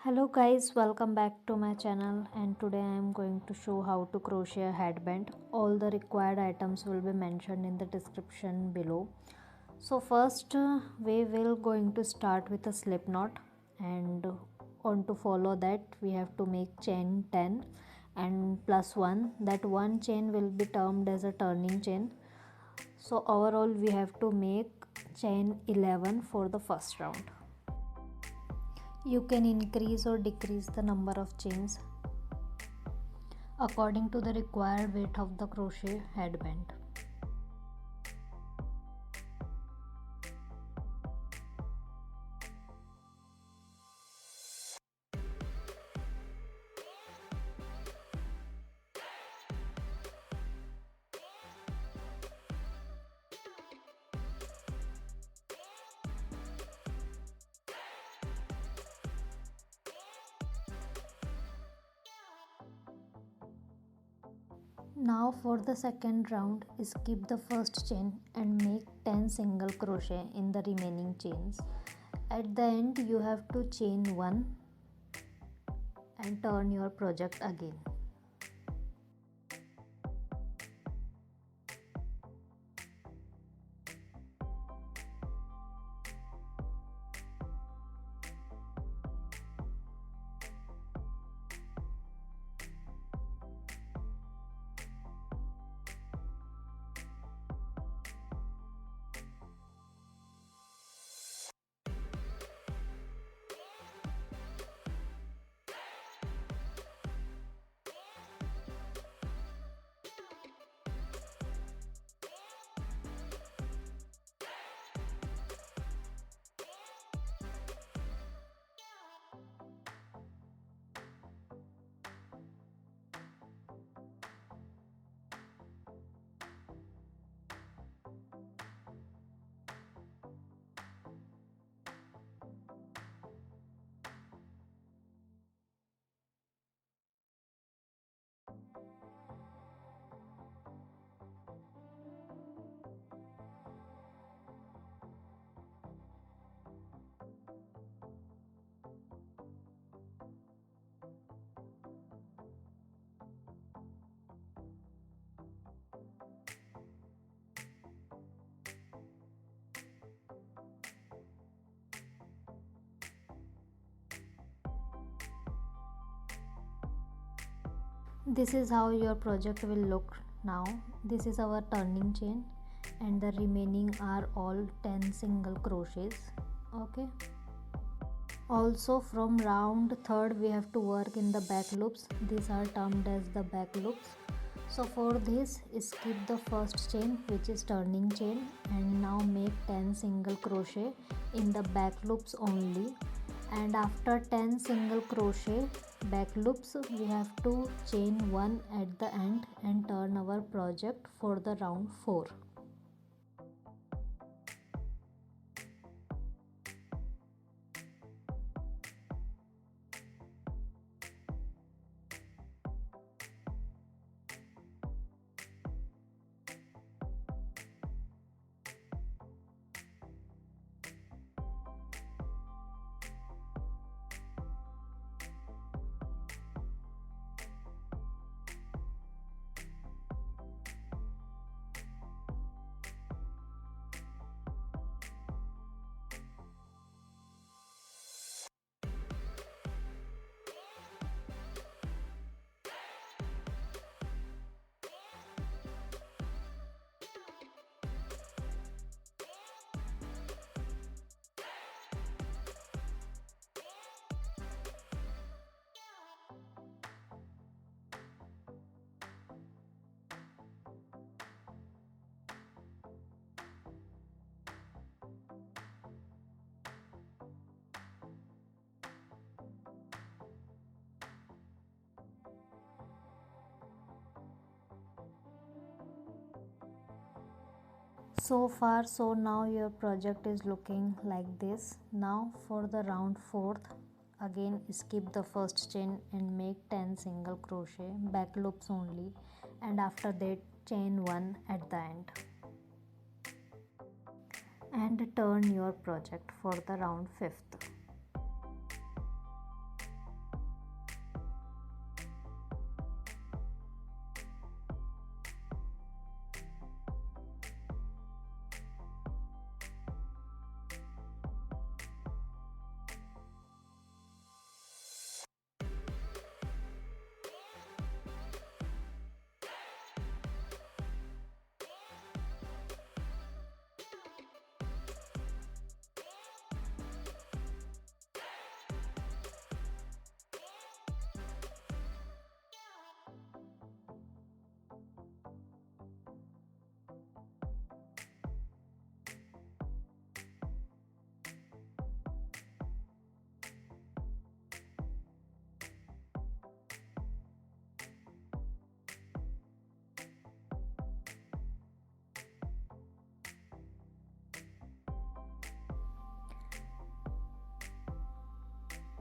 Hello guys, welcome back to my channel, and today I am going to show how to crochet a headband. All the required items will be mentioned in the description below. So first we will going to start with a slip knot, and on to follow that we have to make chain 10 and plus 1. That one chain will be termed as a turning chain. So overall we have to make chain 11 for the first round. You can increase or decrease the number of chains according to the required weight of the crochet headband. Now for the second round, skip the first chain and make 10 single crochet in the remaining chains. At the end you have to chain 1 and turn your project again. This is how your project will look now. This is our turning chain and the remaining are all 10 single crochets. Okay. Also from round third we have to work in the back loops. These are termed as the back loops. So for this, skip the first chain, which is turning chain, and now make 10 single crochet in the back loops only. And after 10 single crochet back loops we have to chain 1 at the end and turn our project for the round 4. So far, so now your project is looking like this. Now for the round 4th, again skip the first chain and make 10 single crochet back loops only, and after that chain 1 at the end and turn your project for the round 5th.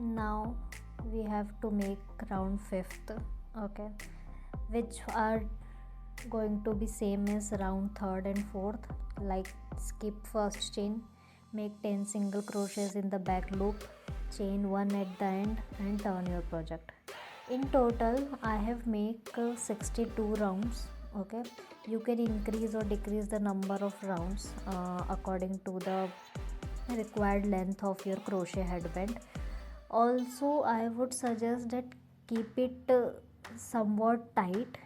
Now we have to make round 5th, okay, which are going to be same as round 3rd and 4th. Like, skip first chain, make 10 single crochets in the back loop, chain 1 at the end and turn your project. In total I have make 62 rounds, okay. You can increase or decrease the number of rounds according to the required length of your crochet headband. Also I would suggest that keep it somewhat tight,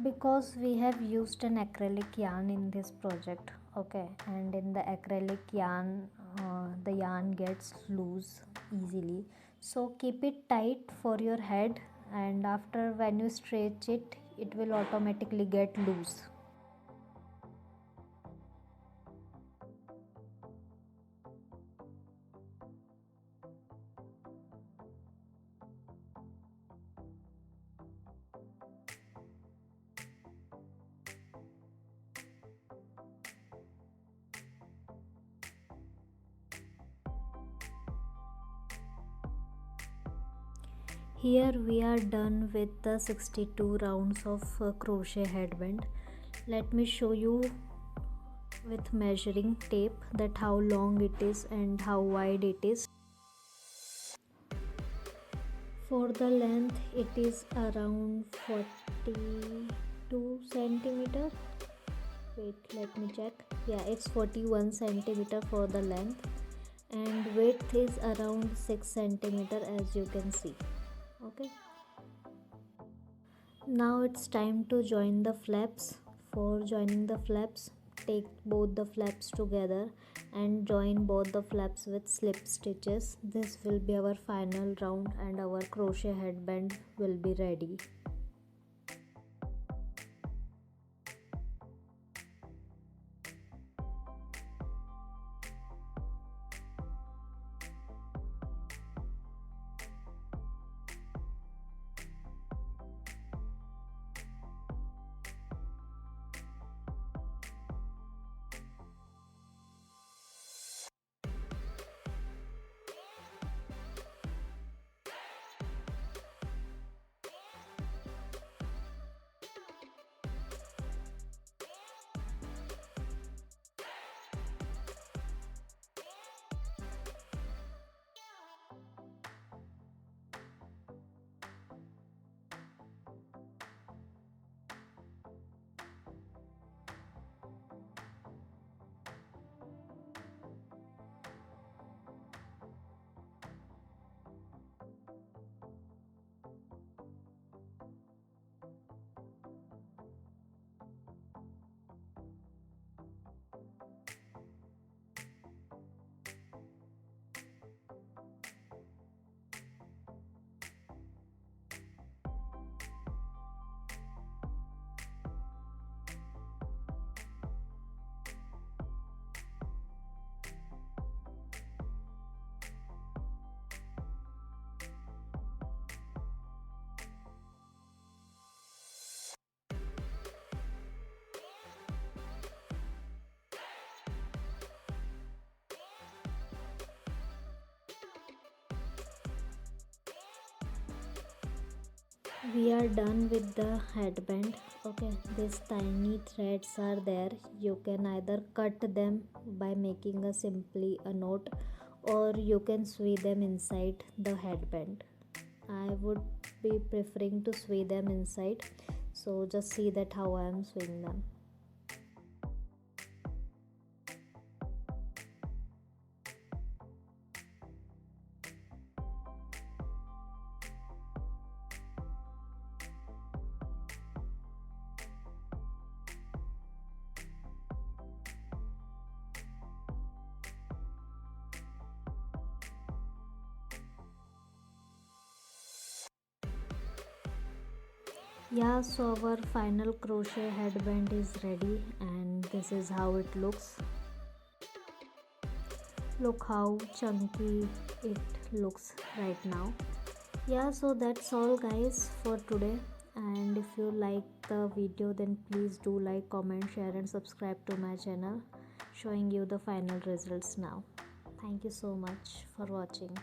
because we have used an acrylic yarn in this project, okay, and in the acrylic yarn the yarn gets loose easily, so keep it tight for your head, and after when you stretch it, it will automatically get loose. Here we are done with the 62 rounds of crochet headband. Let me show you with measuring tape that how long it is and how wide it is. For the length it is around 42 centimeter. Wait, let me check. Yeah, it's 41 centimeter for the length, and width is around 6 centimeter, as you can see. Okay, now it's time to join the flaps. For joining the flaps, take both the flaps together and join both the flaps with slip stitches. This will be our final round and our crochet headband will be ready. We are done with the headband. Okay, these tiny threads are there. You can either cut them by making a simply a knot, or you can sew them inside the headband. I would be preferring to sew them inside, so just see that how I am sewing them. Yeah, so our final crochet headband is ready, and this is how it looks. Look how chunky it looks right now. Yeah, so that's all guys for today, and if you like the video, then please do like, comment, share and subscribe to my channel, showing you the final results now. Thank you so much for watching.